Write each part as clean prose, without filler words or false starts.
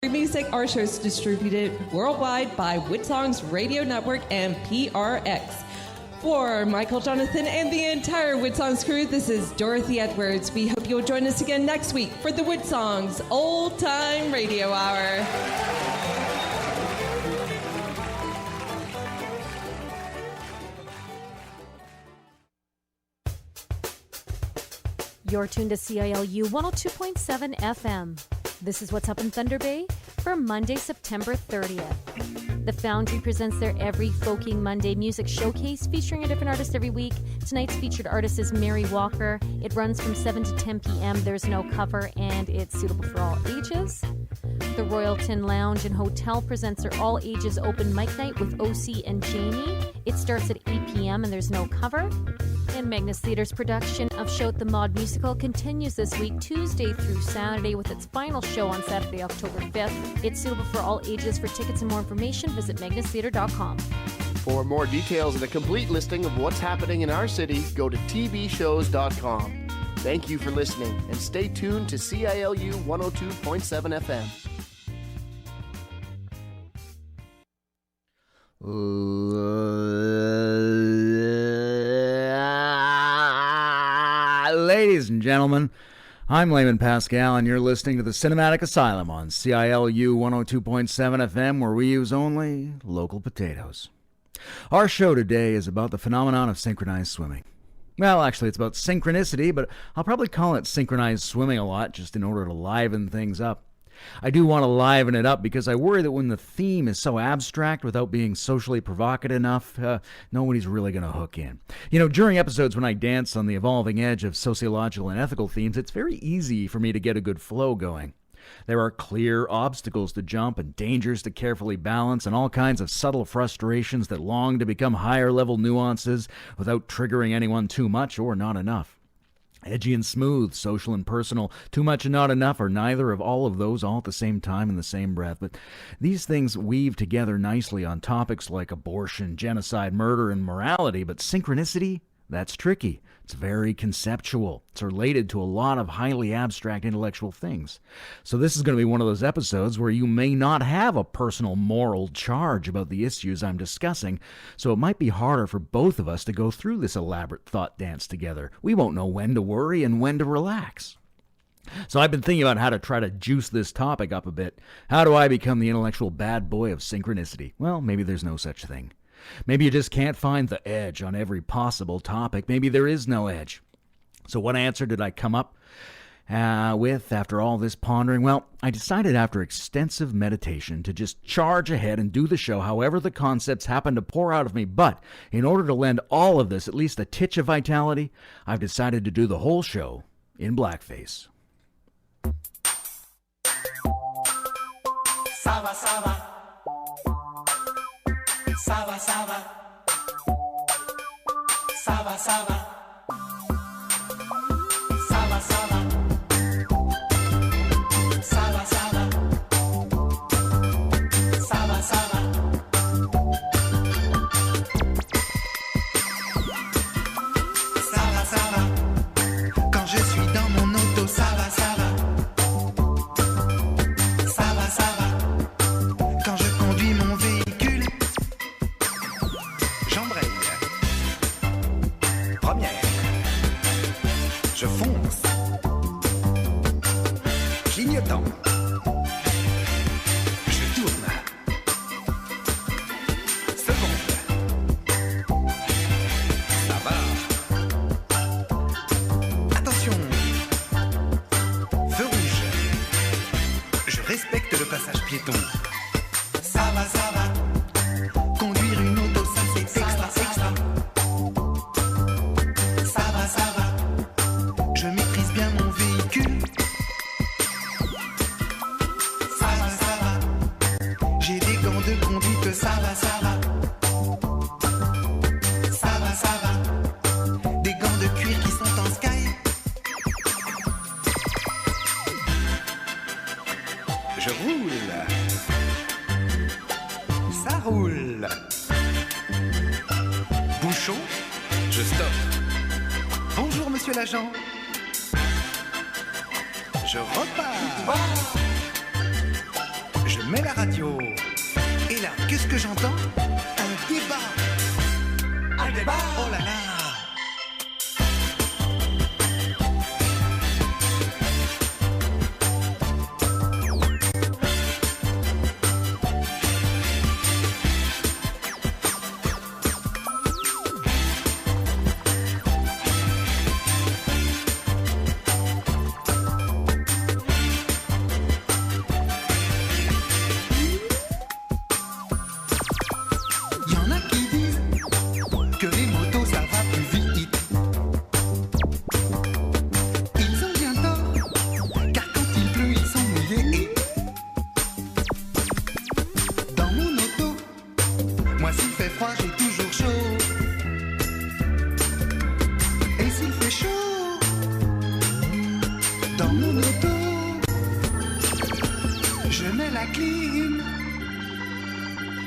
Good music. Our show is distributed worldwide by Witsong's Radio Network and PRX. For Michael, Jonathan, and the entire Witsongs crew, this is Dorothy Edwards. We hope you'll join us again next week for the Witsongs Old Time Radio Hour. You're tuned to CILU 102.7 FM. This is What's Up in Thunder Bay for Monday, September 30th. The Foundry presents their Every Folking Monday music showcase featuring a different artist every week. Tonight's featured artist is Mary Walker. It runs from 7 to 10 p.m. There's no cover and it's suitable for all ages. The Royalton Lounge and Hotel presents their all ages open mic night with OC and Jamie. It starts at 8 p.m. and there's no cover. And Magnus Theatre's production of Shout the Mod musical continues this week, Tuesday through Saturday, with its final show on Saturday, October 5th. It's suitable for all ages. For tickets and more information, visit magnustheatre.com. For more details and a complete listing of what's happening in our city, go to tvshows.com. Thank you for listening, and stay tuned to CILU 102.7 FM. Ladies and gentlemen, I'm Layman Pascal, and you're listening to the Cinematic Asylum on CILU 102.7 FM, where we use only local potatoes. Our show today is about the phenomenon of synchronized swimming. Well, actually, it's about synchronicity, but I'll probably call it synchronized swimming a lot, just in order to liven things up. I do want to liven it up because I worry that when the theme is so abstract without being socially provocative enough, nobody's really going to hook in. You know, during episodes when I dance on the evolving edge of sociological and ethical themes, it's very easy for me to get a good flow going. There are clear obstacles to jump and dangers to carefully balance and all kinds of subtle frustrations that long to become higher-level nuances without triggering anyone too much or not enough. Edgy and smooth, social and personal, too much and not enough, or neither of all of those all at the same time in the same breath. But these things weave together nicely on topics like abortion, genocide, murder, and morality. But synchronicity, that's tricky. It's very conceptual. It's related to a lot of highly abstract intellectual things. So this is going to be one of those episodes where you may not have a personal moral charge about the issues I'm discussing, so it might be harder for both of us to go through this elaborate thought dance together. We won't know when to worry and when to relax. So I've been thinking about how to try to juice this topic up a bit. How do I become the intellectual bad boy of synchronicity? Well, maybe there's no such thing. Maybe you just can't find the edge on every possible topic. Maybe there is no edge. So what answer did I come up with after all this pondering? Well, I decided after extensive meditation to just charge ahead and do the show however the concepts happen to pour out of me. But in order to lend all of this at least a titch of vitality, I've decided to do the whole show in blackface. Sava, Sava. Sava, Sava. Sava, Sava. Sava, Sava. Sava, Sava. Sava, Sava. Sava, Sava. Quand je suis dans mon auto, Sava, Sava. Sava, Sava. Quand je conduis mon véhicule, j'embraye. Première. Je fonce. Clignotant. Je tourne. Seconde. Ça va. Attention. Feu rouge. Je respecte le passage piéton. Ça va, ça va. Conduire une auto, ça c'est extra, extra. Ça va, ça va. Je maîtrise bien mon véhicule. Ça va, ça va. J'ai des gants de conduite, ça va, ça va. Ça va, ça va. Des gants de cuir qui sont en sky. Je roule. Ça roule. Bouchon, je stoppe. Bonjour monsieur l'agent. Je repars. je mets la radio. Et là, qu'est-ce que j'entends? Un débat. Un débat. Oh là là.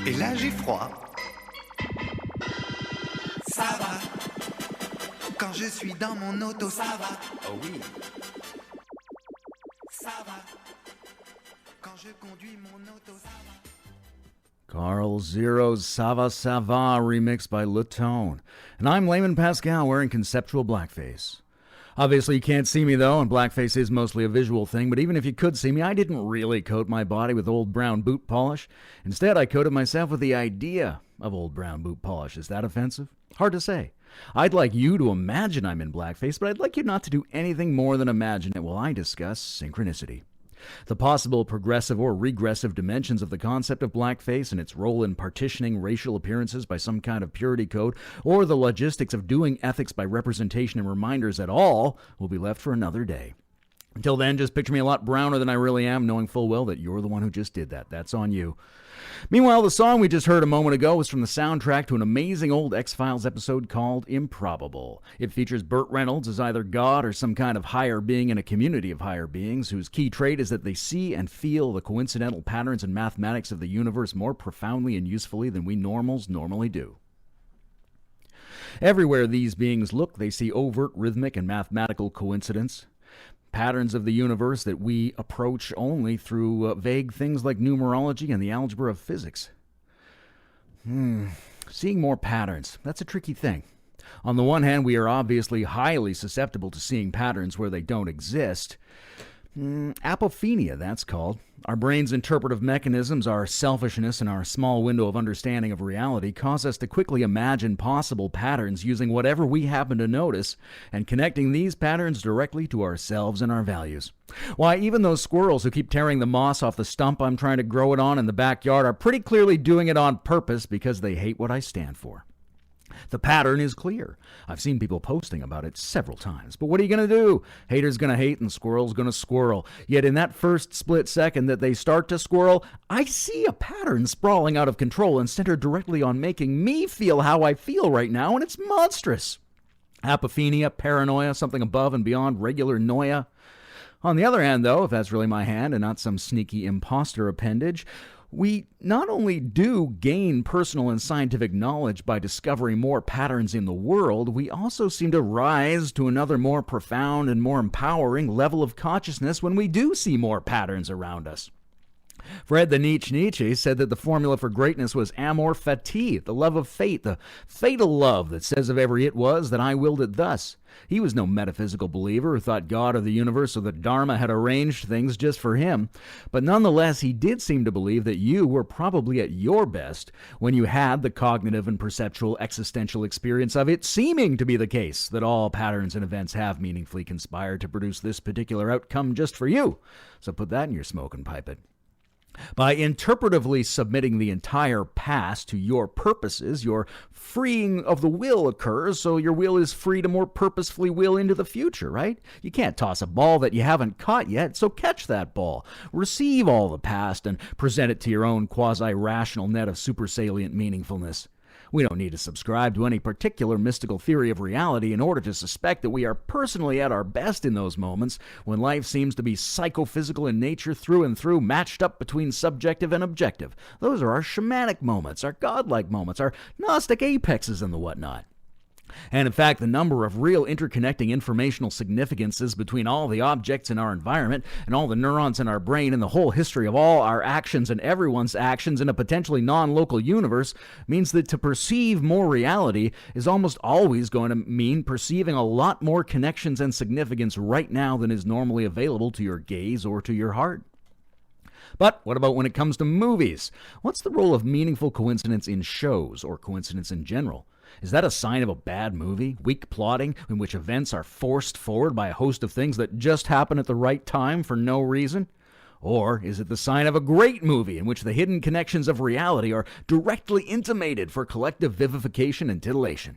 Et là j'ai froid. Ça va. Quand je suis dans mon auto, ça va. Oh oui. Ça va. Quand je conduis mon auto, ça va. Carl Zero's Sava Sava, remixed by Latone. And I'm Layman Pascal wearing conceptual blackface. Obviously, you can't see me, though, and blackface is mostly a visual thing, but even if you could see me, I didn't really coat my body with old brown boot polish. Instead, I coated myself with the idea of old brown boot polish. Is that offensive? Hard to say. I'd like you to imagine I'm in blackface, but I'd like you not to do anything more than imagine it while I discuss synchronicity. The possible progressive or regressive dimensions of the concept of blackface and its role in partitioning racial appearances by some kind of purity code, or the logistics of doing ethics by representation and reminders at all, will be left for another day. Until then, just picture me a lot browner than I really am, knowing full well that you're the one who just did that. That's on you. Meanwhile, the song we just heard a moment ago was from the soundtrack to an amazing old X-Files episode called Improbable. It features Burt Reynolds as either God or some kind of higher being in a community of higher beings whose key trait is that they see and feel the coincidental patterns and mathematics of the universe more profoundly and usefully than we normals normally do. Everywhere these beings look, they see overt rhythmic and mathematical coincidence. Patterns of the universe that we approach only through vague things like numerology and the algebra of physics. Seeing more patterns, that's a tricky thing. On the one hand, we are obviously highly susceptible to seeing patterns where they don't exist. Apophenia, that's called. Our brain's interpretive mechanisms, our selfishness, and our small window of understanding of reality cause us to quickly imagine possible patterns using whatever we happen to notice and connecting these patterns directly to ourselves and our values. Why, even those squirrels who keep tearing the moss off the stump I'm trying to grow it on in the backyard are pretty clearly doing it on purpose because they hate what I stand for. The pattern is clear. I've seen people posting about it several times. But what are you going to do? Haters going to hate and squirrel's going to squirrel. Yet in that first split second that they start to squirrel, I see a pattern sprawling out of control and centered directly on making me feel how I feel right now, and it's monstrous. Apophenia, paranoia, something above and beyond regular noia. On the other hand, though, if that's really my hand and not some sneaky imposter appendage, we not only do gain personal and scientific knowledge by discovering more patterns in the world, we also seem to rise to another more profound and more empowering level of consciousness when we do see more patterns around us. Fred the Nietzsche said that the formula for greatness was amor fati, the love of fate, the fatal love that says of every it was that I willed it thus. He was no metaphysical believer who thought God or the universe or the Dharma had arranged things just for him, but nonetheless he did seem to believe that you were probably at your best when you had the cognitive and perceptual existential experience of it seeming to be the case that all patterns and events have meaningfully conspired to produce this particular outcome just for you. So put that in your smoke and pipe it. By interpretively submitting the entire past to your purposes, your freeing of the will occurs, so your will is free to more purposefully will into the future, right? You can't toss a ball that you haven't caught yet, so catch that ball. Receive all the past and present it to your own quasi-rational net of supersalient meaningfulness. We don't need to subscribe to any particular mystical theory of reality in order to suspect that we are personally at our best in those moments when life seems to be psychophysical in nature through and through, matched up between subjective and objective. Those are our shamanic moments, our godlike moments, our Gnostic apexes and the whatnot. And in fact, the number of real interconnecting informational significances between all the objects in our environment and all the neurons in our brain and the whole history of all our actions and everyone's actions in a potentially non-local universe means that to perceive more reality is almost always going to mean perceiving a lot more connections and significance right now than is normally available to your gaze or to your heart. But what about when it comes to movies? What's the role of meaningful coincidence in shows or coincidence in general? Is that a sign of a bad movie, weak plotting, in which events are forced forward by a host of things that just happen at the right time for no reason? Or is it the sign of a great movie in which the hidden connections of reality are directly intimated for collective vivification and titillation?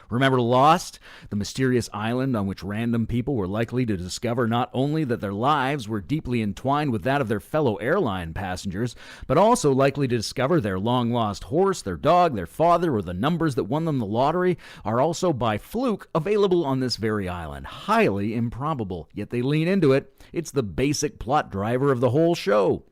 Remember Lost, the mysterious island on which random people were likely to discover not only that their lives were deeply entwined with that of their fellow airline passengers, but also likely to discover their long-lost horse, their dog, their father, or the numbers that won them the lottery are also by fluke available on this very island. Highly improbable, yet they lean into it. It's the basic plot driver of the whole show.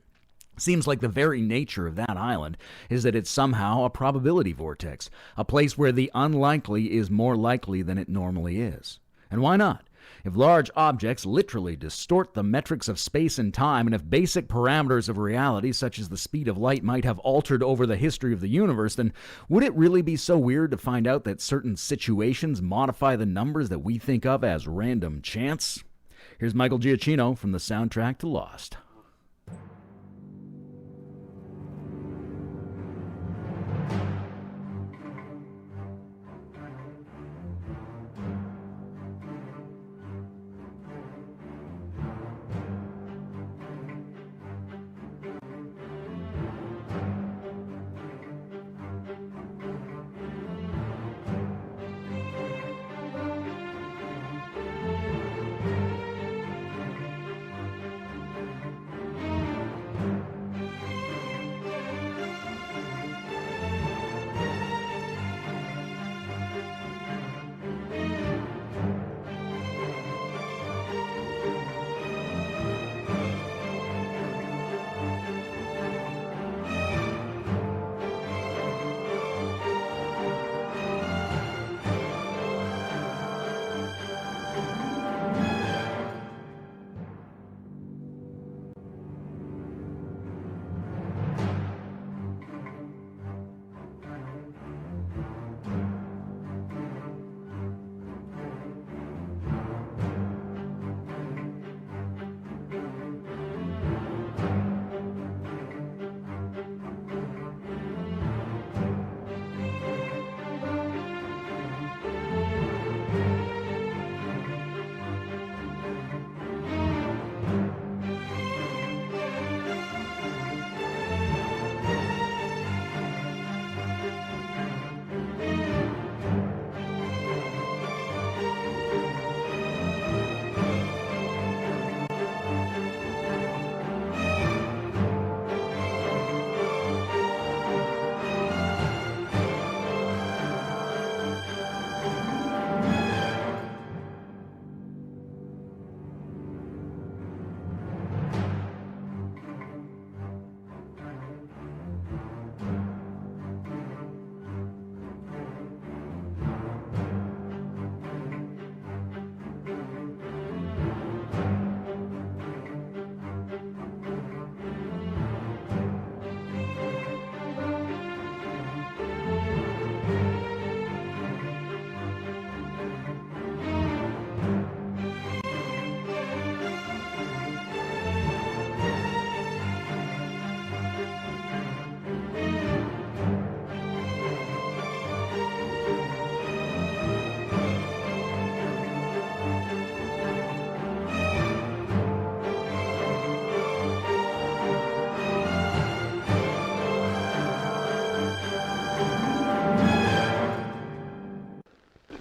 Seems like the very nature of that island is that it's somehow a probability vortex, a place where the unlikely is more likely than it normally is. And why not? If large objects literally distort the metrics of space and time, and if basic parameters of reality, such as the speed of light, might have altered over the history of the universe, then would it really be so weird to find out that certain situations modify the numbers that we think of as random chance? Here's Michael Giacchino from the soundtrack to Lost.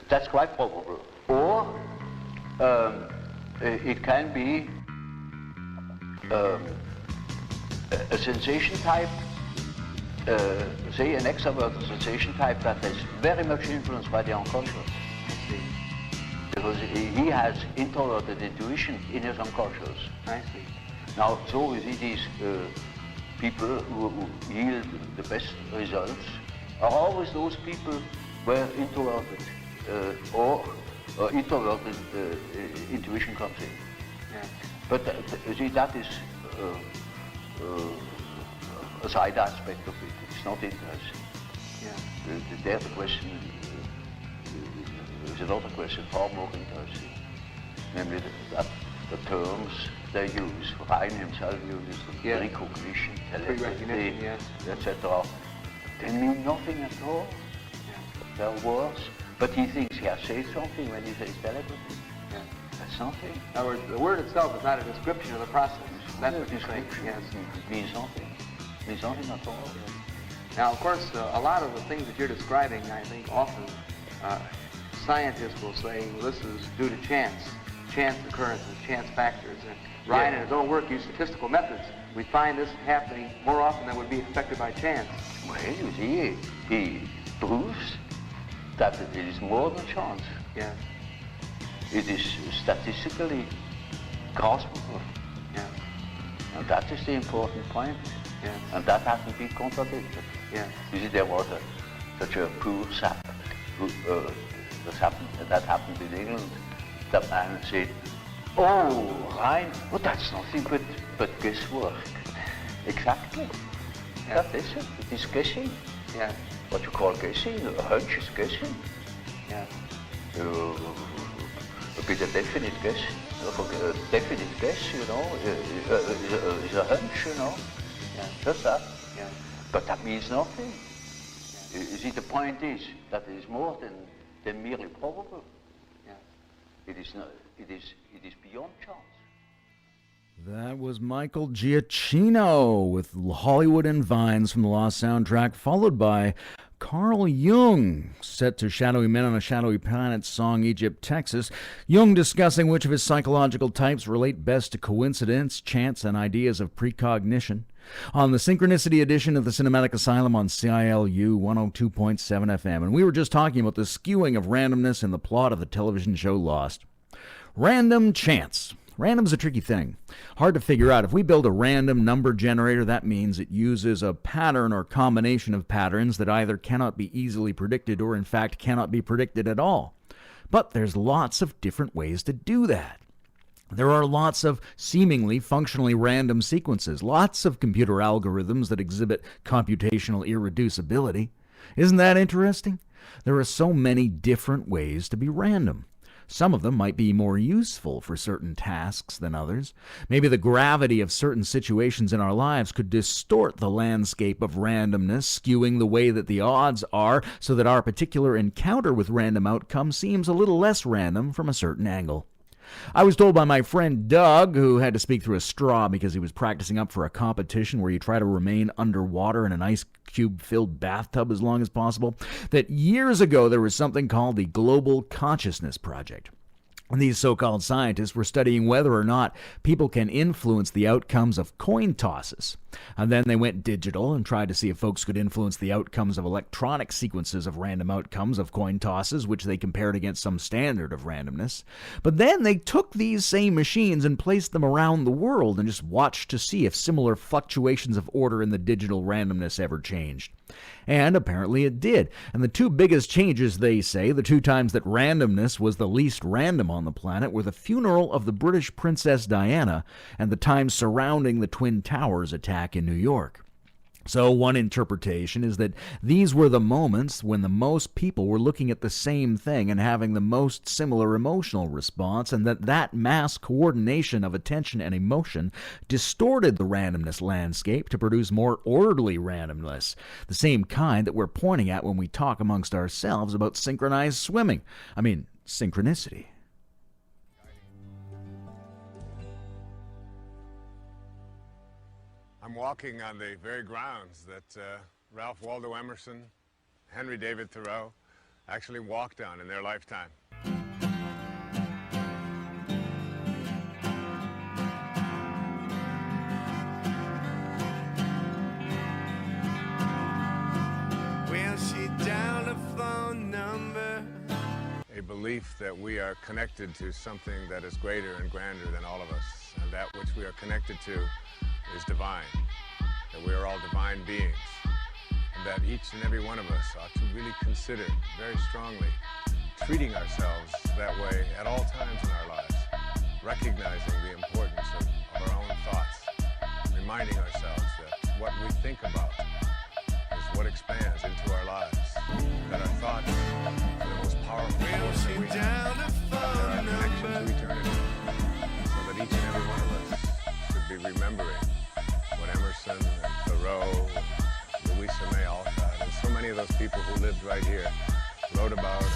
That's quite probable. Or it can be a sensation type, say an extrovert sensation type that is very much influenced by the unconscious. Because he has introverted intuition in his unconscious. I see. Now, so we see these people who yield the best results are always those people were introverted. or introverted intuition comes in. Yeah. But you see, that is a side aspect of it. It's not interesting. Yeah. There the question is another question far more interesting, namely that the terms they use, Ryan himself uses Yeah. recognition, Pre-recognition, telepathy, yes. etc. They mean nothing at all. Yeah. They're words. But he thinks he has said something when he says telepathy. Yeah. That's nothing. In other words, the word itself is not a description of the process. That's what you're saying. Description. Yes. It means nothing. It means nothing at all. Now, of course, a lot of the things that you're describing, I think, often scientists will say, well, this is due to chance occurrences, chance factors. And Ryan, in his own work, used statistical methods. We find this happening more often than would be expected by chance. Well, you see, he proves that it is more than chance. Yeah. It is statistically graspable. Yeah. And that is the important point. Yes. And that hasn't been contradicted. Yes. You see, there was such a poor sap who, that happened in England. That man said, oh, Ryan, well, that's nothing but guesswork. Exactly. Yeah. That is it. It is guessing. Yeah. What you call guessing, a hunch is guessing. Yeah. A bit of definite guess. A definite guess, you know, is a hunch, you know. Yeah. Just that. Yeah. But that means nothing. You see, the point is that it is more than merely probable. Yeah. It is beyond chance. That was Michael Giacchino with Hollywood and Vines from the Lost soundtrack, followed by Carl Jung, set to Shadowy Men on a Shadowy Planet song, Egypt, Texas. Jung discussing which of his psychological types relate best to coincidence, chance, and ideas of precognition. On the Synchronicity edition of the Cinematic Asylum on CILU 102.7 FM. And we were just talking about the skewing of randomness in the plot of the television show Lost. Random chance. Random's a tricky thing. Hard to figure out. If we build a random number generator, that means it uses a pattern or combination of patterns that either cannot be easily predicted or in fact cannot be predicted at all. But there's lots of different ways to do that. There are lots of seemingly functionally random sequences, lots of computer algorithms that exhibit computational irreducibility. Isn't that interesting? There are so many different ways to be random. Some of them might be more useful for certain tasks than others. Maybe the gravity of certain situations in our lives could distort the landscape of randomness, skewing the way that the odds are so that our particular encounter with random outcomes seems a little less random from a certain angle. I was told by my friend Doug, who had to speak through a straw because he was practicing up for a competition where you try to remain underwater in an ice cube-filled bathtub as long as possible, that years ago there was something called the Global Consciousness Project. And these so-called scientists were studying whether or not people can influence the outcomes of coin tosses. And then they went digital and tried to see if folks could influence the outcomes of electronic sequences of random outcomes of coin tosses, which they compared against some standard of randomness. But then they took these same machines and placed them around the world and just watched to see if similar fluctuations of order in the digital randomness ever changed. And apparently it did. And the two biggest changes, they say, the two times that randomness was the least random on the planet, were the funeral of the British Princess Diana and the time surrounding the Twin Towers attack in New York. So one interpretation is that these were the moments when the most people were looking at the same thing and having the most similar emotional response, and that mass coordination of attention and emotion distorted the randomness landscape to produce more orderly randomness, the same kind that we're pointing at when we talk amongst ourselves about synchronized swimming. I mean, synchronicity. I'm walking on the very grounds that Ralph Waldo Emerson, Henry David Thoreau actually walked on in their lifetime. Well, she dialed a phone number. A belief that we are connected to something that is greater and grander than all of us, and that which we are connected to is divine, that we are all divine beings, and that each and every one of us ought to really consider very strongly treating ourselves that way at all times in our lives, recognizing the importance of our own thoughts, reminding ourselves that what we think about is what expands into our lives, that our thoughts are the most powerful force that we have, that our connection to eternity, so that each and every one of us should be remembering what Emerson and Thoreau, Louisa May Alcott, and so many of those people who lived right here wrote about and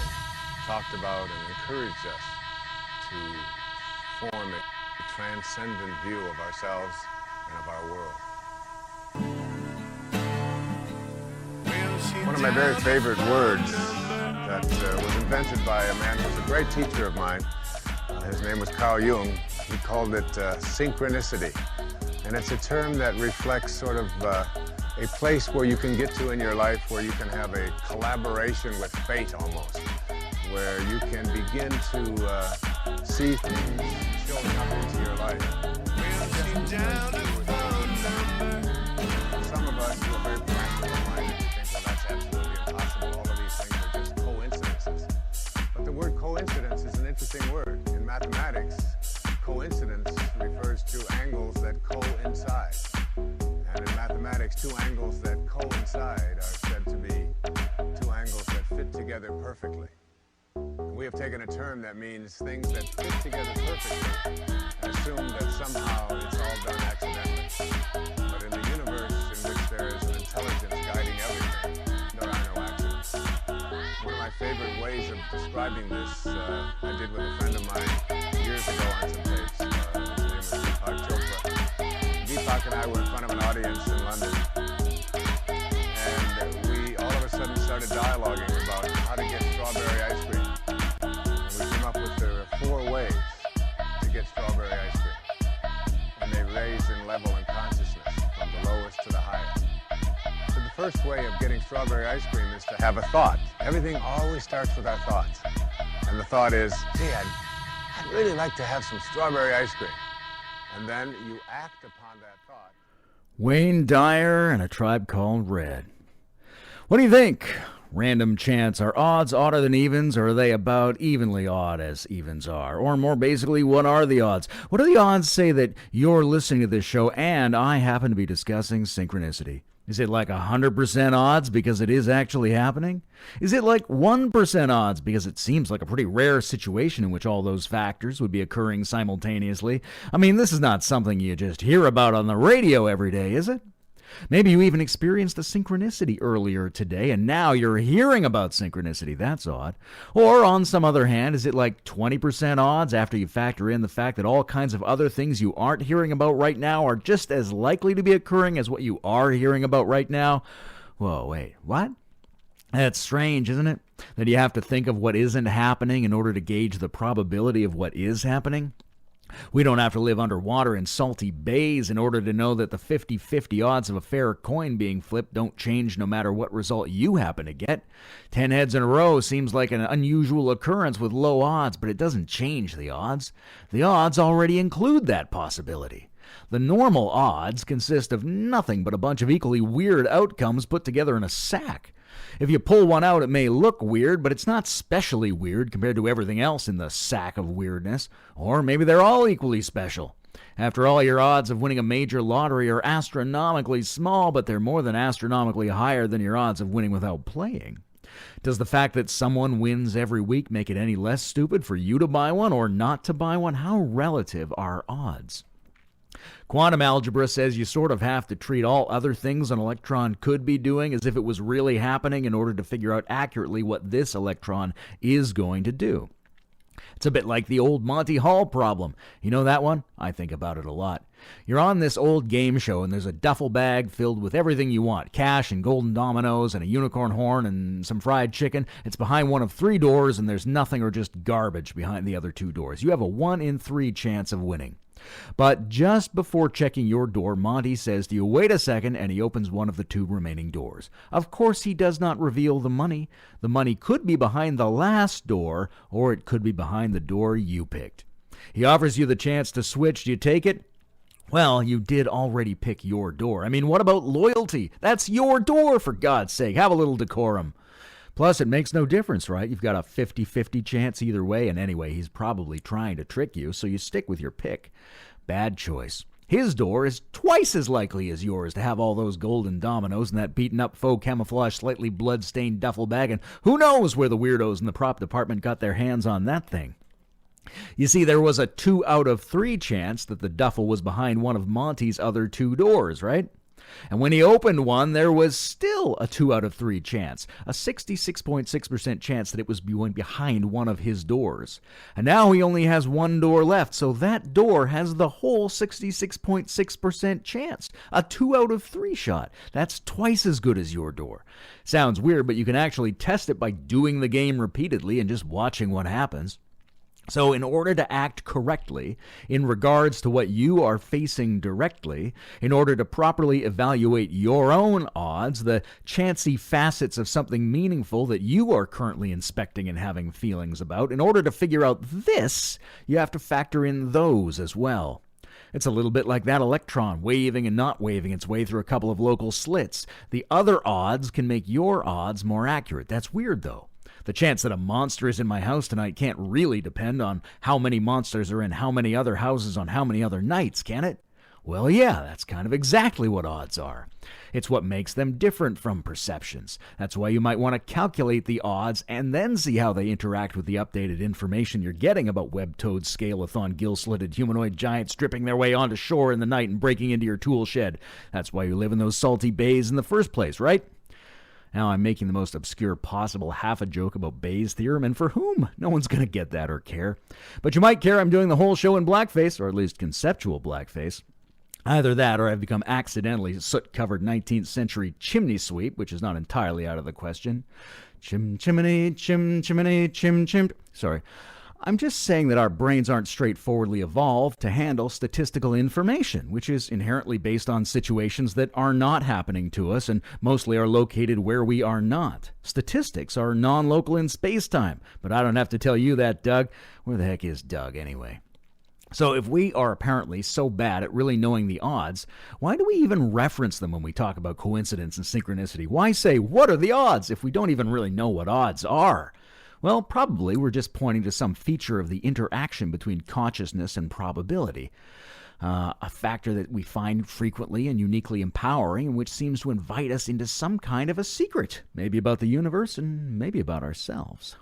talked about and encouraged us to form a transcendent view of ourselves and of our world. One of my very favorite words that was invented by a man who was a great teacher of mine, his name was Carl Jung. He called it synchronicity. And it's a term that reflects sort of a place where you can get to in your life where you can have a collaboration with fate almost, where you can begin to see things showing up into your life. Some of us who are very practical minded, we think, well, that's absolutely impossible. All of these things are just coincidences. But the word coincidence is an interesting word. In mathematics, coincidence refers to angles that coincide. And in mathematics, two angles that coincide are said to be two angles that fit together perfectly. We have taken a term that means things that fit together perfectly and assume that somehow it's all done accidentally. But in the universe in which there is an intelligence guiding everything, there are no accidents. One of my favorite ways of describing this, I did with a friend of mine years ago on some tapes. His name was Deepak Chopra. Deepak and I were in front of an audience in London. And we all of a sudden started dialoguing about how to get strawberry ice cream. We came up with there are 4 ways to get strawberry ice cream. And they raise in level in consciousness from the lowest to the highest. So the first way of getting strawberry ice cream is to have a thought. Everything always starts with our thoughts. And the thought is, gee, I'd really like to have some strawberry ice cream. And then you act upon that thought. Wayne Dyer and A Tribe Called Red. What do you think? Random chance. Are odds odder than evens, or are they about evenly odd as evens are? Or more basically, what are the odds? What do the odds say that you're listening to this show and I happen to be discussing synchronicity? Is it like 100% odds because it is actually happening? Is it like 1% odds because it seems like a pretty rare situation in which all those factors would be occurring simultaneously? I mean, this is not something you just hear about on the radio every day, is it? Maybe you even experienced a synchronicity earlier today, and now you're hearing about synchronicity. That's odd. Or, on some other hand, is it like 20% odds after you factor in the fact that all kinds of other things you aren't hearing about right now are just as likely to be occurring as what you are hearing about right now? Whoa, wait, what? That's strange, isn't it? That you have to think of what isn't happening in order to gauge the probability of what is happening? We don't have to live underwater in salty bays in order to know that the 50-50 odds of a fair coin being flipped don't change no matter what result you happen to get. 10 heads in a row seems like an unusual occurrence with low odds, but it doesn't change the odds. The odds already include that possibility. The normal odds consist of nothing but a bunch of equally weird outcomes put together in a sack. If you pull one out, it may look weird, but it's not specially weird compared to everything else in the sack of weirdness. Or maybe they're all equally special. After all, your odds of winning a major lottery are astronomically small, but they're more than astronomically higher than your odds of winning without playing. Does the fact that someone wins every week make it any less stupid for you to buy one or not to buy one? How relative are odds? Quantum algebra says you sort of have to treat all other things an electron could be doing as if it was really happening in order to figure out accurately what this electron is going to do. It's a bit like the old Monty Hall problem. You know that one? I think about it a lot. You're on this old game show and there's a duffel bag filled with everything you want. Cash and golden dominoes and a unicorn horn and some fried chicken. It's behind one of 3 doors and there's nothing or just garbage behind the other 2 doors. You have a 1 in 3 chance of winning. But just before checking your door, Monty says to you, wait a second, and he opens one of the 2 remaining doors. Of course, he does not reveal the money. The money could be behind the last door, or it could be behind the door you picked. He offers you the chance to switch. Do you take it? Well, you did already pick your door. I mean, what about loyalty? That's your door, for God's sake. Have a little decorum. Plus, it makes no difference, right? You've got a 50-50 chance either way, and anyway, he's probably trying to trick you, so you stick with your pick. Bad choice. His door is twice as likely as yours to have all those golden dominoes and that beaten-up faux camouflage, slightly blood-stained duffel bag, and who knows where the weirdos in the prop department got their hands on that thing. You see, there was a 2 out of 3 chance that the duffel was behind one of Monty's other 2 doors, right? And when he opened one, there was still a 2 out of 3 chance, a 66.6% chance that it was behind one of his doors. And now he only has 1 door left, so that door has the whole 66.6% chance, a 2 out of 3 shot. That's twice as good as your door. Sounds weird, but you can actually test it by doing the game repeatedly and just watching what happens. So in order to act correctly in regards to what you are facing directly, in order to properly evaluate your own odds, the chancy facets of something meaningful that you are currently inspecting and having feelings about, in order to figure out this, you have to factor in those as well. It's a little bit like that electron waving and not waving its way through a couple of local slits. The other odds can make your odds more accurate. That's weird, though. The chance that a monster is in my house tonight can't really depend on how many monsters are in how many other houses on how many other nights, can it? Well, yeah, that's kind of exactly what odds are. It's what makes them different from perceptions. That's why you might want to calculate the odds and then see how they interact with the updated information you're getting about web-toed, scale-a-thon, gill-slitted humanoid giants stripping their way onto shore in the night and breaking into your tool shed. That's why you live in those salty bays in the first place, right? Now, I'm making the most obscure possible half a joke about Bayes' theorem, and for whom? No one's going to get that or care. But you might care I'm doing the whole show in blackface, or at least conceptual blackface. Either that, or I've become accidentally soot-covered 19th century chimney sweep, which is not entirely out of the question. Chimney, chimney, chim. Sorry. I'm just saying that our brains aren't straightforwardly evolved to handle statistical information, which is inherently based on situations that are not happening to us and mostly are located where we are not. Statistics are non-local in space-time, but I don't have to tell you that, Doug. Where the heck is Doug, anyway? So if we are apparently so bad at really knowing the odds, why do we even reference them when we talk about coincidence and synchronicity? Why say, what are the odds, if we don't even really know what odds are? Well, probably we're just pointing to some feature of the interaction between consciousness and probability, a factor that we find frequently and uniquely empowering, and which seems to invite us into some kind of a secret, maybe about the universe and maybe about ourselves.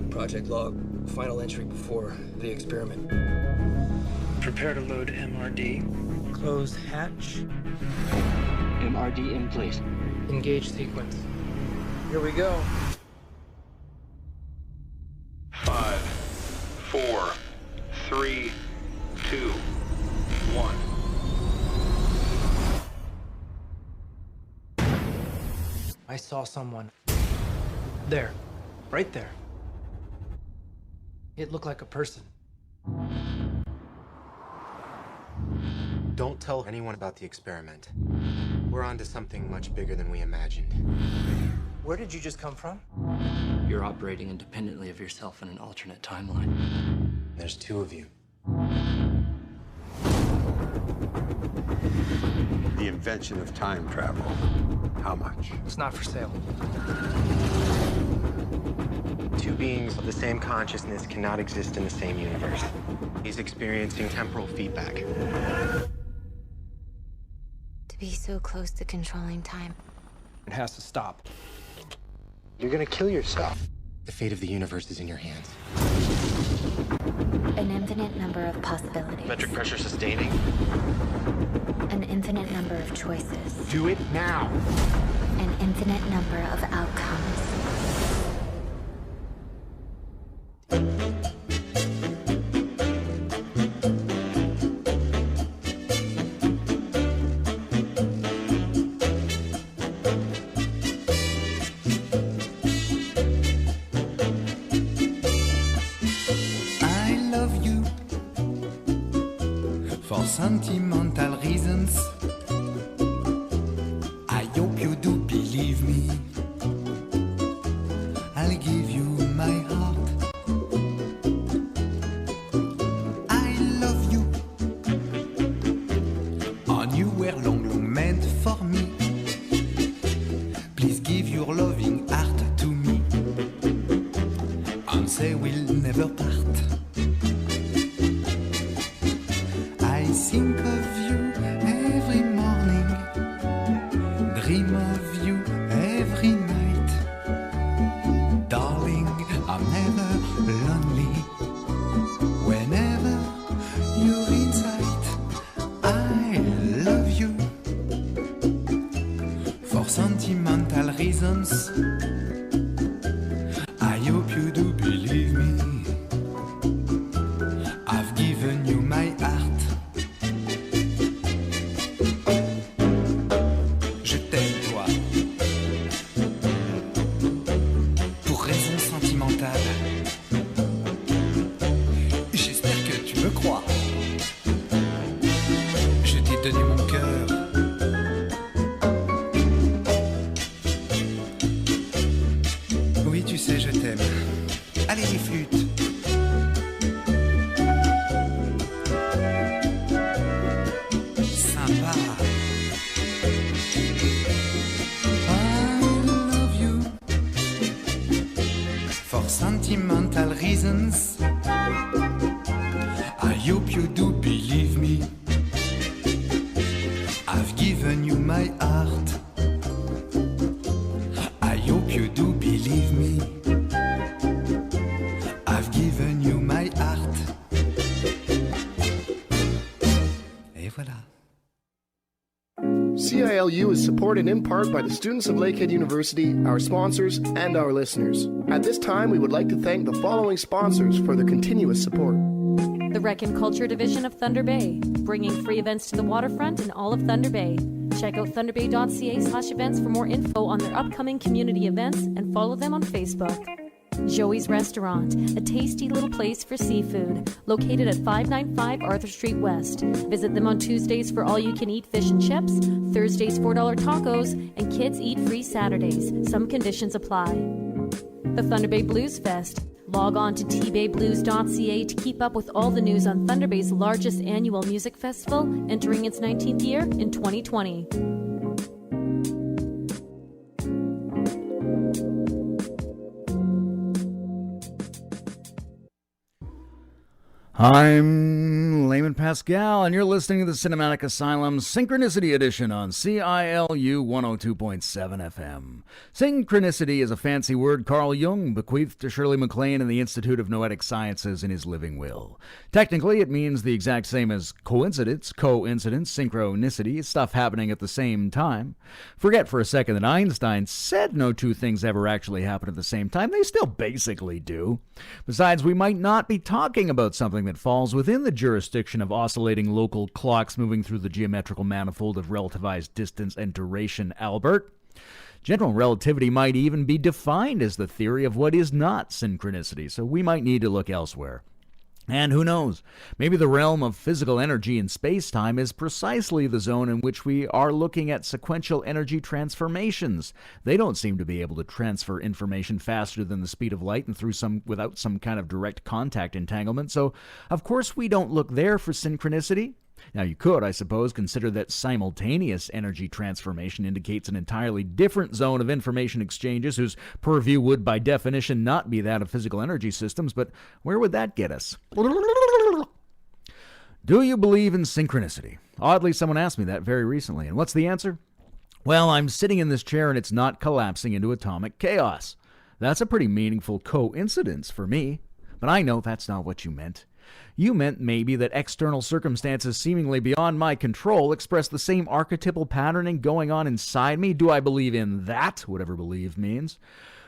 Project log, final entry before the experiment. Prepare to load MRD. Close hatch. MRD in place. Engage sequence. Here we go. 5, 4, 3, 2, 1. I saw someone. There. Right there. It looked like a person. Don't tell anyone about the experiment. We're onto something much bigger than we imagined. Where did you just come from? You're operating independently of yourself in an alternate timeline. There's 2 of you. The invention of time travel. How much? It's not for sale. 2 beings of the same consciousness cannot exist in the same universe. He's experiencing temporal feedback. To be so close to controlling time. It has to stop. You're gonna kill yourself. The fate of the universe is in your hands. An infinite number of possibilities. Metric pressure sustaining. An infinite number of choices. Do it now. An infinite number of outcomes. Sentimental reasons. I hope you do believe me. I'll give you my heart say we'll never part. I think of you every morning, dream of you every night. Darling, I'm never lonely whenever you're in sight. I love you for sentimental reasons. I hope you do believe me. I've given you my heart. Je t'aime, toi, pour raison sentimentale. J'espère que tu me crois. Je t'ai donné mon cœur. Oui, tu sais, je t'aime. Allez, les flûtes. Sympa. I love you for sentimental reasons. I hope you do believe me. I've given you my heart. I hope you do believe me. I've given you my heart. Et voilà. CILU is supported in part by the students of Lakehead University, our sponsors, and our listeners. At this time, we would like to thank the following sponsors for their continuous support. The Rec and Culture Division of Thunder Bay, bringing free events to the waterfront in all of Thunder Bay. Check out thunderbay.ca/events for more info on their upcoming community events and follow them on Facebook. Joey's Restaurant, a tasty little place for seafood, located at 595 Arthur Street West. Visit them on Tuesdays for all-you-can-eat fish and chips, Thursdays $4 tacos, and kids eat free Saturdays. Some conditions apply. The Thunder Bay Blues Fest. Log on to tbayblues.ca to keep up with all the news on Thunder Bay's largest annual music festival, entering its 19th year in 2020. I'm Layman Pascal, and you're listening to the Cinematic Asylum Synchronicity Edition on CILU 102.7 FM. Synchronicity is a fancy word Carl Jung bequeathed to Shirley MacLaine and the Institute of Noetic Sciences in his living will. Technically, it means the exact same as coincidence, synchronicity, stuff happening at the same time. Forget for a second that Einstein said no two things ever actually happen at the same time. They still basically do. Besides, we might not be talking about something that falls within the jurisdiction of oscillating local clocks moving through the geometrical manifold of relativized distance and duration, Albert. General relativity might even be defined as the theory of what is not synchronicity, so we might need to look elsewhere. And who knows, maybe the realm of physical energy in space-time is precisely the zone in which we are looking at sequential energy transformations. They don't seem to be able to transfer information faster than the speed of light and without some kind of direct contact entanglement, so of course we don't look there for synchronicity. Now you could, I suppose, consider that simultaneous energy transformation indicates an entirely different zone of information exchanges whose purview would by definition not be that of physical energy systems, but where would that get us? Do you believe in synchronicity? Oddly, someone asked me that very recently, and what's the answer? Well, I'm sitting in this chair and it's not collapsing into atomic chaos. That's a pretty meaningful coincidence for me, but I know that's not what you meant. You meant maybe that external circumstances seemingly beyond my control express the same archetypal patterning going on inside me. Do I believe in that, whatever believe means?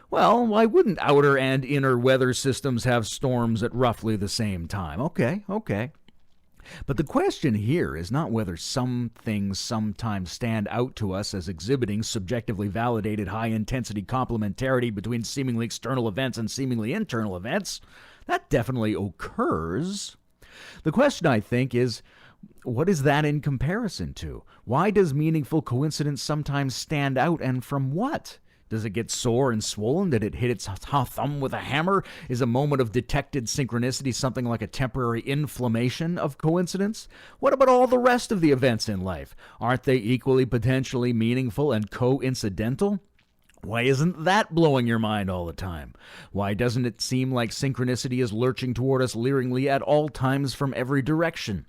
Well, why wouldn't outer and inner weather systems have storms at roughly the same time? Okay. But the question here is not whether some things sometimes stand out to us as exhibiting subjectively validated high-intensity complementarity between seemingly external events and seemingly internal events. That definitely occurs. The question, I think, is, what is that in comparison to? Why does meaningful coincidence sometimes stand out, and from what? Does it get sore and swollen? Did it hit its thumb with a hammer? Is a moment of detected synchronicity something like a temporary inflammation of coincidence? What about all the rest of the events in life? Aren't they equally potentially meaningful and coincidental? Why isn't that blowing your mind all the time? Why doesn't it seem like synchronicity is lurching toward us leeringly at all times from every direction?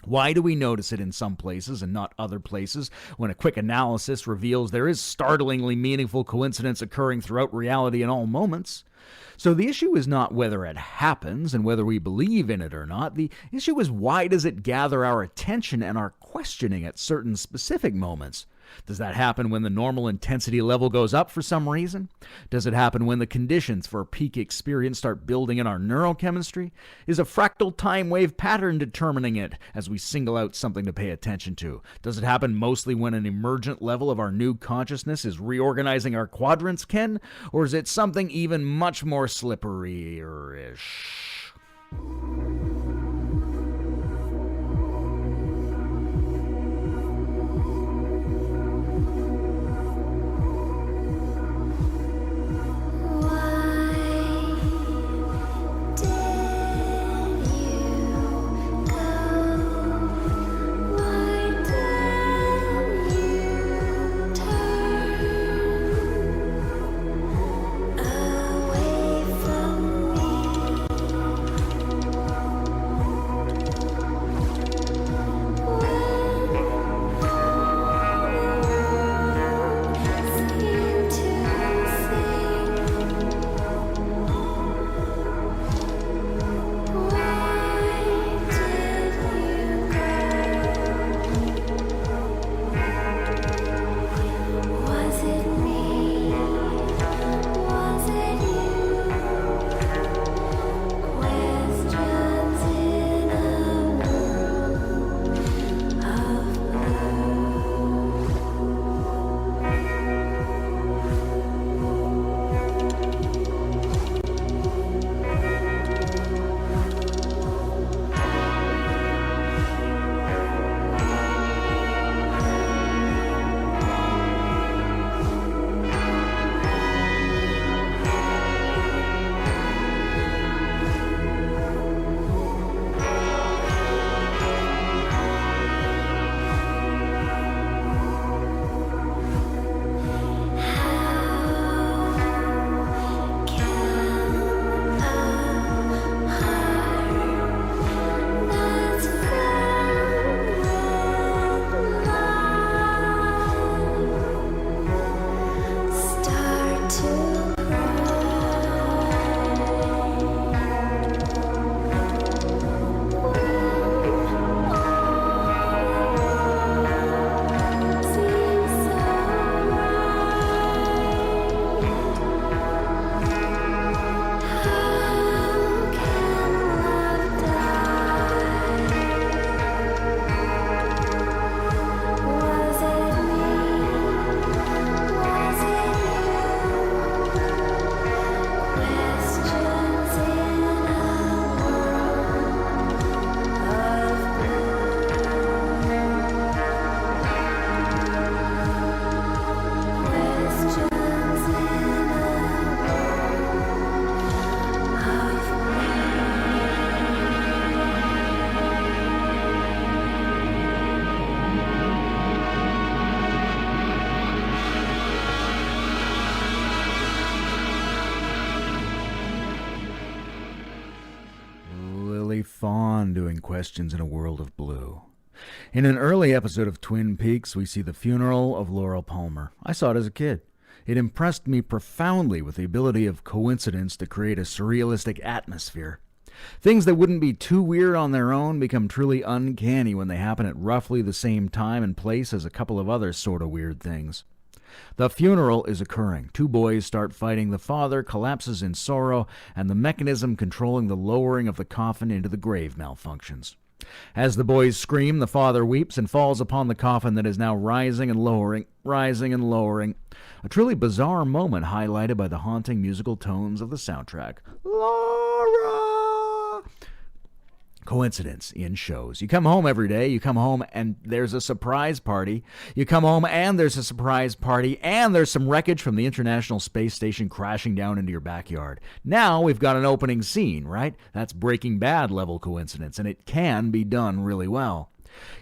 Why do we notice it in some places and not other places when a quick analysis reveals there is startlingly meaningful coincidence occurring throughout reality in all moments? So the issue is not whether it happens and whether we believe in it or not. The issue is why does it gather our attention and our questioning at certain specific moments? Does that happen when the normal intensity level goes up for some reason? Does it happen when the conditions for a peak experience start building in our neurochemistry? Is a fractal time wave pattern determining it as we single out something to pay attention to? Does it happen mostly when an emergent level of our new consciousness is reorganizing our quadrants, Ken? Or is it something even much more slippery-ish? Fawn doing Questions in a World of Blue. In an early episode of Twin Peaks, we see the funeral of Laura Palmer. I saw it as a kid. It impressed me profoundly with the ability of coincidence to create a surrealistic atmosphere. Things that wouldn't be too weird on their own become truly uncanny when they happen at roughly the same time and place as a couple of other sort of weird things. The funeral is occurring. Two boys start fighting. The father collapses in sorrow, and the mechanism controlling the lowering of the coffin into the grave malfunctions. As the boys scream, the father weeps and falls upon the coffin that is now rising and lowering, rising and lowering. A truly bizarre moment highlighted by the haunting musical tones of the soundtrack. Laura! Coincidence in shows. You come home every day, you come home and there's a surprise party. You come home and there's a surprise party and there's some wreckage from the International Space Station crashing down into your backyard. Now we've got an opening scene, right? That's Breaking Bad level coincidence, and it can be done really well.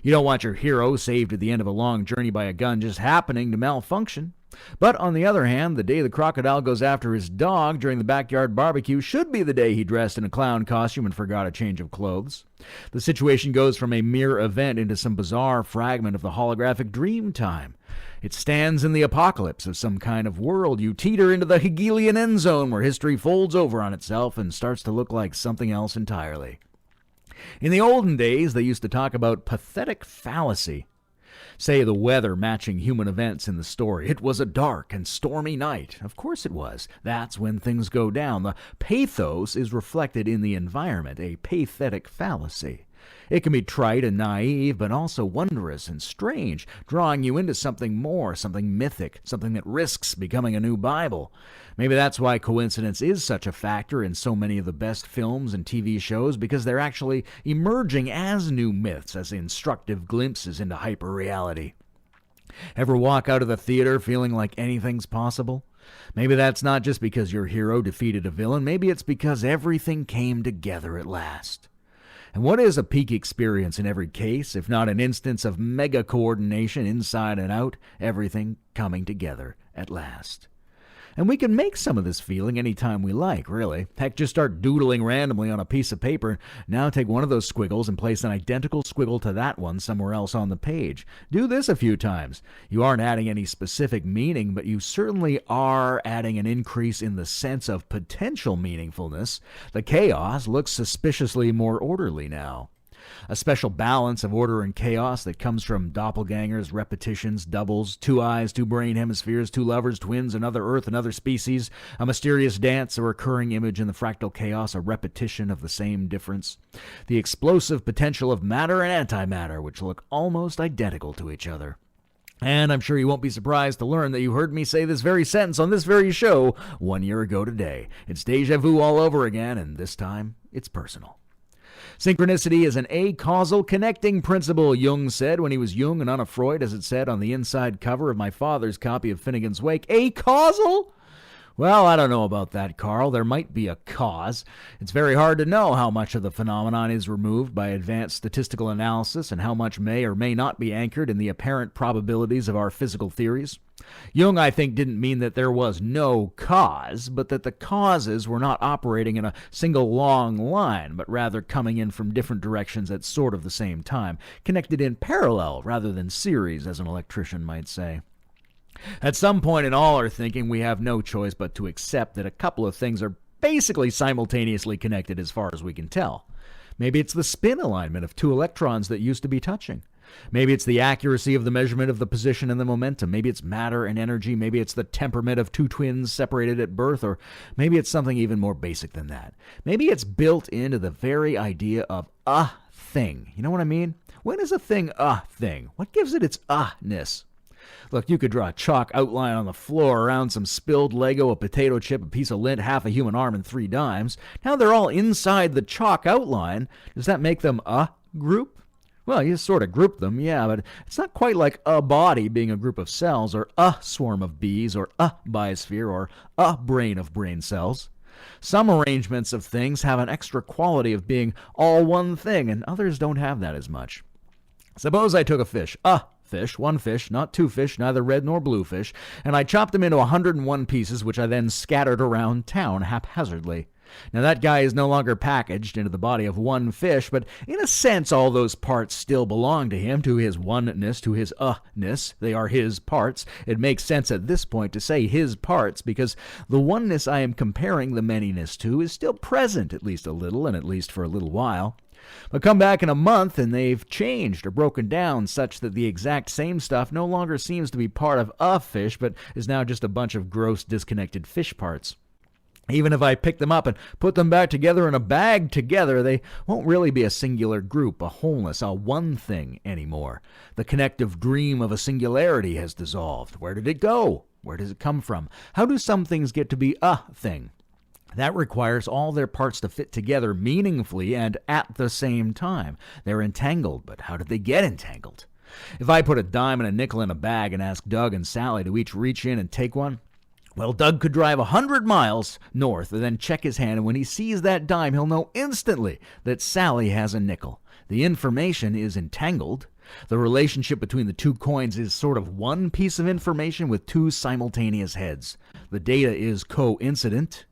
You don't want your hero saved at the end of a long journey by a gun just happening to malfunction. But on the other hand, the day the crocodile goes after his dog during the backyard barbecue should be the day he dressed in a clown costume and forgot a change of clothes. The situation goes from a mere event into some bizarre fragment of the holographic dream time. It stands in the apocalypse of some kind of world. You teeter into the Hegelian end zone where history folds over on itself and starts to look like something else entirely. In the olden days, they used to talk about pathetic fallacy. Say the weather matching human events in the story. It was a dark and stormy night. Of course it was. That's when things go down. The pathos is reflected in the environment, a pathetic fallacy. It can be trite and naive, but also wondrous and strange, drawing you into something more, something mythic, something that risks becoming a new Bible. Maybe that's why coincidence is such a factor in so many of the best films and TV shows, because they're actually emerging as new myths, as instructive glimpses into hyper-reality. Ever walk out of the theater feeling like anything's possible? Maybe that's not just because your hero defeated a villain. Maybe it's because everything came together at last. And what is a peak experience in every case, if not an instance of mega coordination inside and out, everything coming together at last? And we can make some of this feeling anytime we like, really. Heck, just start doodling randomly on a piece of paper. Now take one of those squiggles and place an identical squiggle to that one somewhere else on the page. Do this a few times. You aren't adding any specific meaning, but you certainly are adding an increase in the sense of potential meaningfulness. The chaos looks suspiciously more orderly now. A special balance of order and chaos that comes from doppelgangers, repetitions, doubles, two eyes, two brain hemispheres, two lovers, twins, another Earth, another species, a mysterious dance, a recurring image in the fractal chaos, a repetition of the same difference. The explosive potential of matter and antimatter, which look almost identical to each other. And I'm sure you won't be surprised to learn that you heard me say this very sentence on this very show 1 year ago today. It's deja vu all over again, and this time it's personal. Synchronicity is an acausal connecting principle, Jung said when he was young and unafraid, as it said on the inside cover of my father's copy of Finnegan's Wake. Acausal? Well, I don't know about that, Carl. There might be a cause. It's very hard to know how much of the phenomenon is removed by advanced statistical analysis and how much may or may not be anchored in the apparent probabilities of our physical theories. Jung, I think, didn't mean that there was no cause, but that the causes were not operating in a single long line, but rather coming in from different directions at sort of the same time, connected in parallel rather than series, as an electrician might say. At some point in all our thinking, we have no choice but to accept that a couple of things are basically simultaneously connected as far as we can tell. Maybe it's the spin alignment of two electrons that used to be touching. Maybe it's the accuracy of the measurement of the position and the momentum. Maybe it's matter and energy. Maybe it's the temperament of two twins separated at birth. Or maybe it's something even more basic than that. Maybe it's built into the very idea of a thing. You know what I mean? When is a thing a thing? What gives it its a-ness? Look, you could draw a chalk outline on the floor around some spilled Lego, a potato chip, a piece of lint, half a human arm, and 3 dimes. Now they're all inside the chalk outline. Does that make them a group? Well, you sort of group them, yeah, but it's not quite like a body being a group of cells, or a swarm of bees, or a biosphere, or a brain of brain cells. Some arrangements of things have an extra quality of being all one thing, and others don't have that as much. Suppose I took a fish, one fish, not 2 fish, neither red nor blue fish, and I chopped them into 101 pieces, which I then scattered around town haphazardly. Now that guy is no longer packaged into the body of one fish, but in a sense all those parts still belong to him, to his oneness, to his ness. They are his parts. It makes sense at this point to say his parts, because the oneness I am comparing the manyness to is still present, at least a little, and at least for a little while. But come back in a month and they've changed or broken down such that the exact same stuff no longer seems to be part of a fish, but is now just a bunch of gross, disconnected fish parts. Even if I pick them up and put them back together in a bag together, they won't really be a singular group, a wholeness, a one thing anymore. The connective dream of a singularity has dissolved. Where did it go? Where does it come from? How do some things get to be a thing? That requires all their parts to fit together meaningfully and at the same time. They're entangled, but how did they get entangled? If I put a dime and a nickel in a bag and ask Doug and Sally to each reach in and take one, well, Doug could drive 100 miles north and then check his hand, and when he sees that dime, he'll know instantly that Sally has a nickel. The information is entangled. The relationship between the two coins is sort of one piece of information with two simultaneous heads. The data is coincident.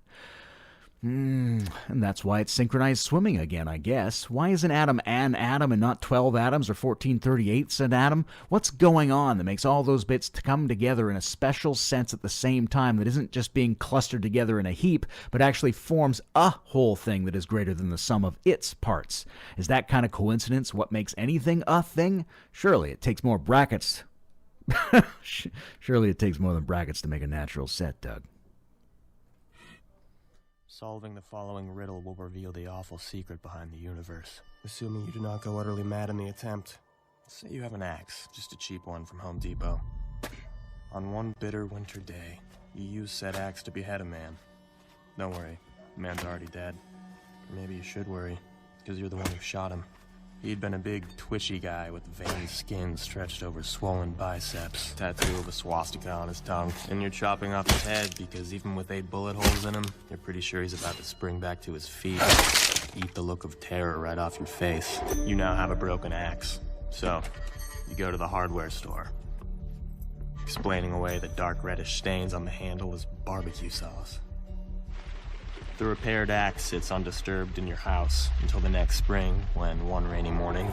And that's why it's synchronized swimming again, I guess. Why is an atom and not 12 atoms or 14/38 an atom? What's going on that makes all those bits to come together in a special sense at the same time that isn't just being clustered together in a heap, but actually forms a whole thing that is greater than the sum of its parts? Is that kind of coincidence what makes anything a thing? Surely it takes more brackets. Surely it takes more than brackets to make a natural set, Doug. Solving the following riddle will reveal the awful secret behind the universe. Assuming you do not go utterly mad in the attempt. Say you have an axe, just a cheap one from Home Depot. On one bitter winter day, you use said axe to behead a man. Don't worry, the man's already dead. Or maybe you should worry, because you're the one who shot him. He'd been a big, twitchy guy with veined skin stretched over swollen biceps, tattoo of a swastika on his tongue, and you're chopping off his head because even with 8 bullet holes in him, you're pretty sure he's about to spring back to his feet, eat the look of terror right off your face. You now have a broken axe, so you go to the hardware store, explaining away the dark reddish stains on the handle as barbecue sauce. The repaired axe sits undisturbed in your house until the next spring, when one rainy morning.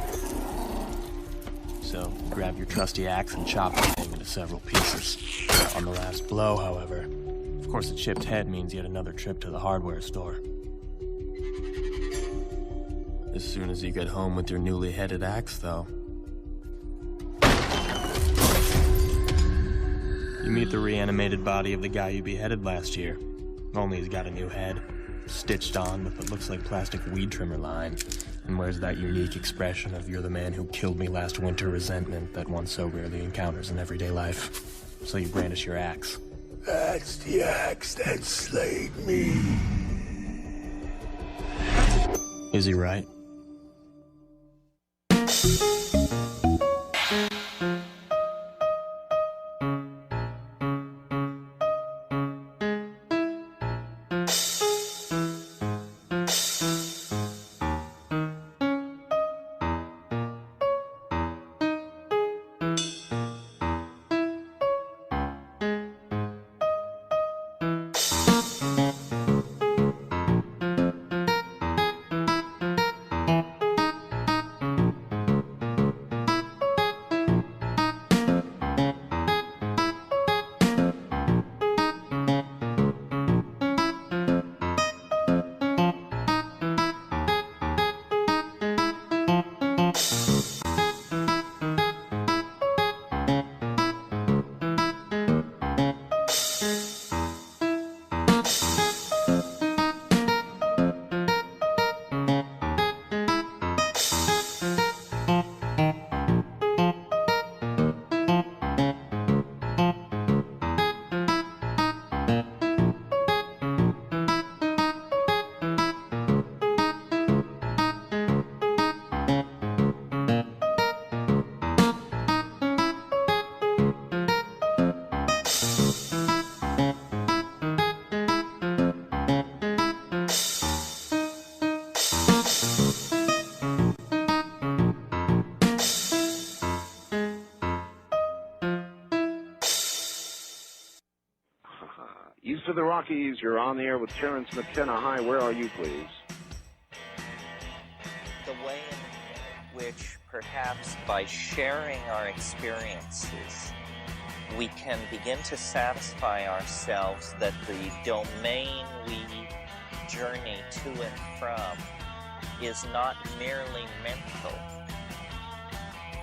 So, you grab your trusty axe and chop the thing into several pieces. On the last blow, however, of course a chipped head means yet another trip to the hardware store. As soon as you get home with your newly headed axe, though, you meet the reanimated body of the guy you beheaded last year. Only he's got a new head, stitched on with what looks like plastic weed trimmer line, and wears that unique expression of "you're the man who killed me last winter" resentment that one so rarely encounters in everyday life. So you brandish your axe. That's the axe that slayed me. Is he right? East of the Rockies, you're on the air with Terrence McKenna. Hi, where are you, please? The way in which, perhaps by sharing our experiences, we can begin to satisfy ourselves that the domain we journey to and from is not merely mental.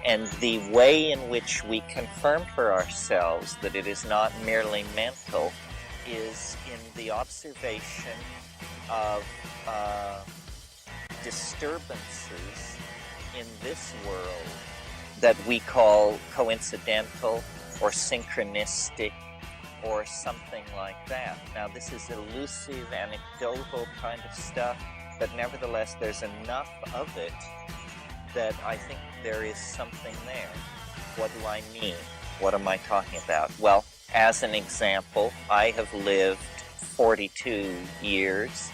And the way in which we confirm for ourselves that it is not merely mental is in the observation of disturbances in this world that we call coincidental or synchronistic or something like that. Now, this is elusive, anecdotal kind of stuff, but nevertheless, there's enough of it that I think there is something there. What do I mean? What am I talking about? Well, as an example, I have lived 42 years.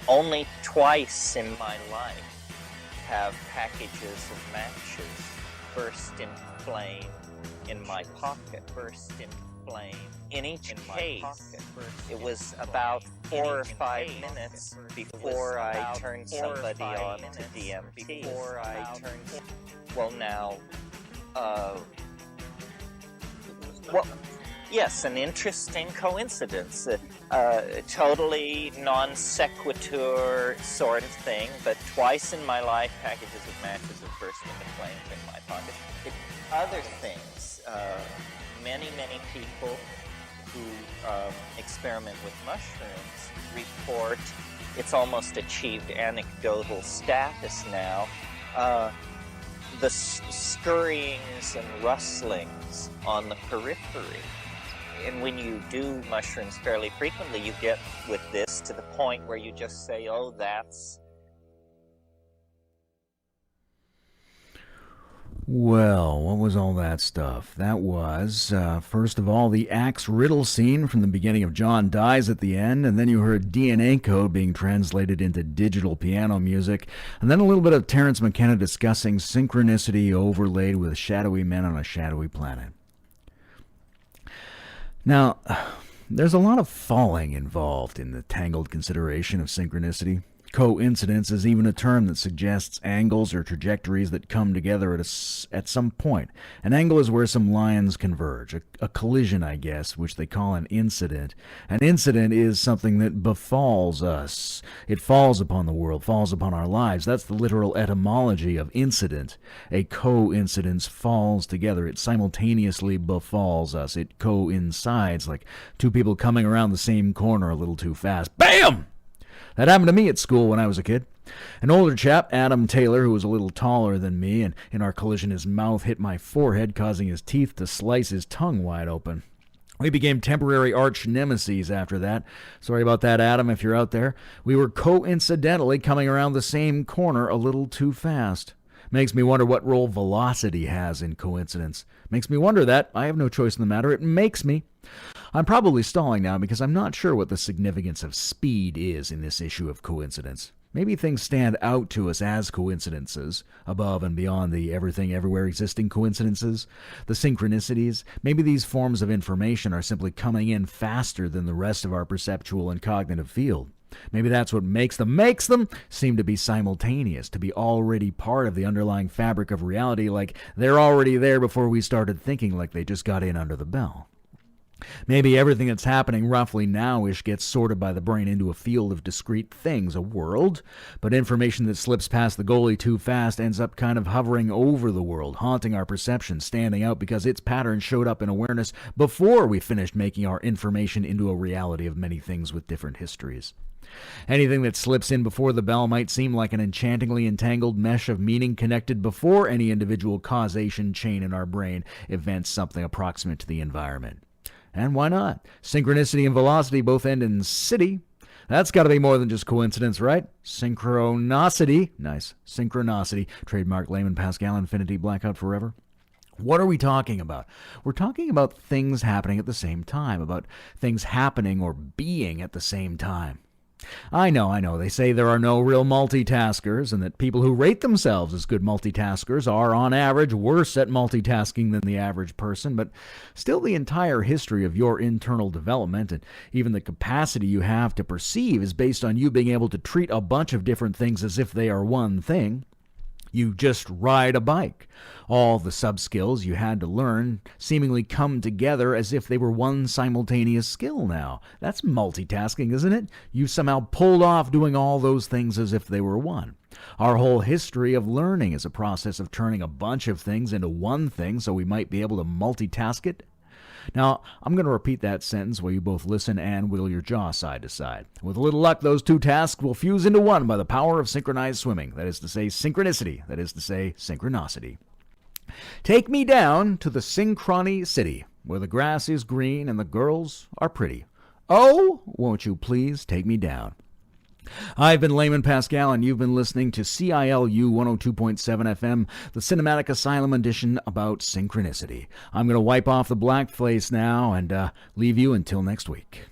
Only twice in my life have packages of matches burst into flame in my pocket, burst into flame. In each case, it was about 4 or 5 minutes before I turned somebody on to DMT. Well, now, well, yes, an interesting coincidence. Totally non sequitur sort of thing, but twice in my life, packages of matches have burst into flames in my pocket. Other things, many people who experiment with mushrooms report it's almost achieved anecdotal status now. The scurryings and rustlings on the periphery. And when you do mushrooms fairly frequently, you get with this to the point where you just say, oh, that's... Well, what was all that stuff? That was, first of all, the axe riddle scene from the beginning of John Dies at the end, and then you heard DNA code being translated into digital piano music, and then a little bit of Terence McKenna discussing synchronicity overlaid with shadowy men on a shadowy planet. Now, there's a lot of falling involved in the tangled consideration of synchronicity. Coincidence is even a term that suggests angles or trajectories that come together at some point. An angle is where some lines converge, a collision, I guess, which they call an incident. An incident is something that befalls us. It falls upon the world, falls upon our lives. That's the literal etymology of incident. A coincidence falls together. It simultaneously befalls us. It coincides, like two people coming around the same corner a little too fast. BAM! That happened to me at school when I was a kid. An older chap, Adam Taylor, who was a little taller than me, and in our collision his mouth hit my forehead, causing his teeth to slice his tongue wide open. We became temporary arch nemeses after that. Sorry about that, Adam, if you're out there. We were coincidentally coming around the same corner a little too fast. Makes me wonder what role velocity has in coincidence. Makes me wonder that. I have no choice in the matter. It makes me. I'm probably stalling now because I'm not sure what the significance of speed is in this issue of coincidence. Maybe things stand out to us as coincidences, above and beyond the everything everywhere existing coincidences, the synchronicities. Maybe these forms of information are simply coming in faster than the rest of our perceptual and cognitive field. Maybe that's what makes them seem to be simultaneous, to be already part of the underlying fabric of reality, like they're already there before we started thinking, like they just got in under the bell. Maybe everything that's happening roughly now-ish gets sorted by the brain into a field of discrete things, a world, but information that slips past the goalie too fast ends up kind of hovering over the world, haunting our perception, standing out because its pattern showed up in awareness before we finished making our information into a reality of many things with different histories. Anything that slips in before the bell might seem like an enchantingly entangled mesh of meaning connected before any individual causation chain in our brain events something approximate to the environment. And why not? Synchronicity and velocity both end in city. That's got to be more than just coincidence, right? Synchronicity. Nice. Synchronicity. Trademark Layman Pascal Infinity Blackout Forever. What are we talking about? We're talking about things happening at the same time, about things happening or being at the same time. I know. They say there are no real multitaskers and that people who rate themselves as good multitaskers are, on average, worse at multitasking than the average person, but still the entire history of your internal development and even the capacity you have to perceive is based on you being able to treat a bunch of different things as if they are one thing. You just ride a bike. All the sub-skills you had to learn seemingly come together as if they were one simultaneous skill now. That's multitasking, isn't it? You somehow pulled off doing all those things as if they were one. Our whole history of learning is a process of turning a bunch of things into one thing so we might be able to multitask it. Now, I'm going to repeat that sentence while you both listen and wiggle your jaw side to side. With a little luck, those two tasks will fuse into one by the power of synchronized swimming. That is to say, synchronicity. That is to say, synchronicity. Take me down to the Synchronicity, where the grass is green and the girls are pretty. Oh, won't you please take me down? I've been Layman Pascal, and you've been listening to CILU 102.7 FM, the Cinematic Asylum edition about synchronicity. I'm going to wipe off the black face now and leave you until next week.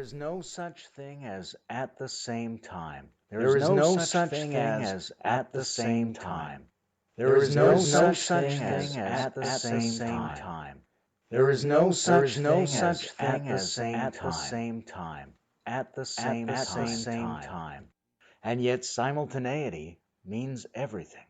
is no such thing as at the same time. There is no such thing as at the same time. There is no such thing as at the same time. There is no such thing as at the same time. At the same time. And yet simultaneity means everything.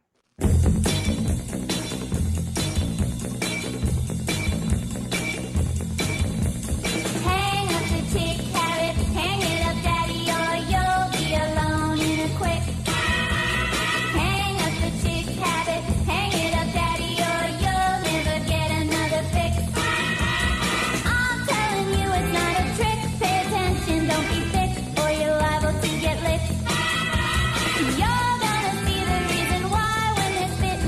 You're gonna see the reason why when this bit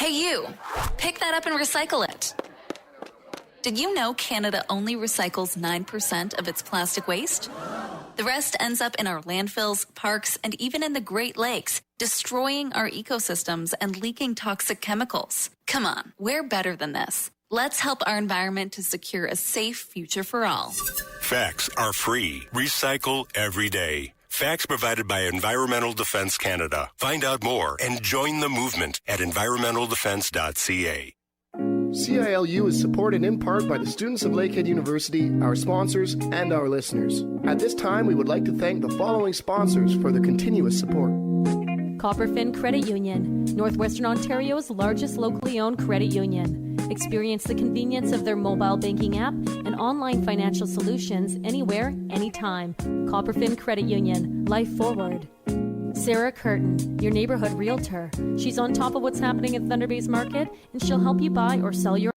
Hey you, pick that up and recycle it. Did you know Canada only recycles 9% of its plastic waste? The rest ends up in our landfills, parks, and even in the Great Lakes, destroying our ecosystems and leaking toxic chemicals. Come on, we're better than this. Let's help our environment to secure a safe future for all. Facts are free. Recycle every day. Facts provided by Environmental Defence Canada. Find out more and join the movement at environmentaldefence.ca. CILU is supported in part by the students of Lakehead University, our sponsors, and our listeners. At this time, we would like to thank the following sponsors for their continuous support. Copperfin Credit Union, Northwestern Ontario's largest locally owned credit union. Experience the convenience of their mobile banking app and online financial solutions anywhere, anytime. Copperfin Credit Union, life forward. Sarah Curtin, your neighborhood realtor. She's on top of what's happening at Thunder Bay's Market, and she'll help you buy or sell your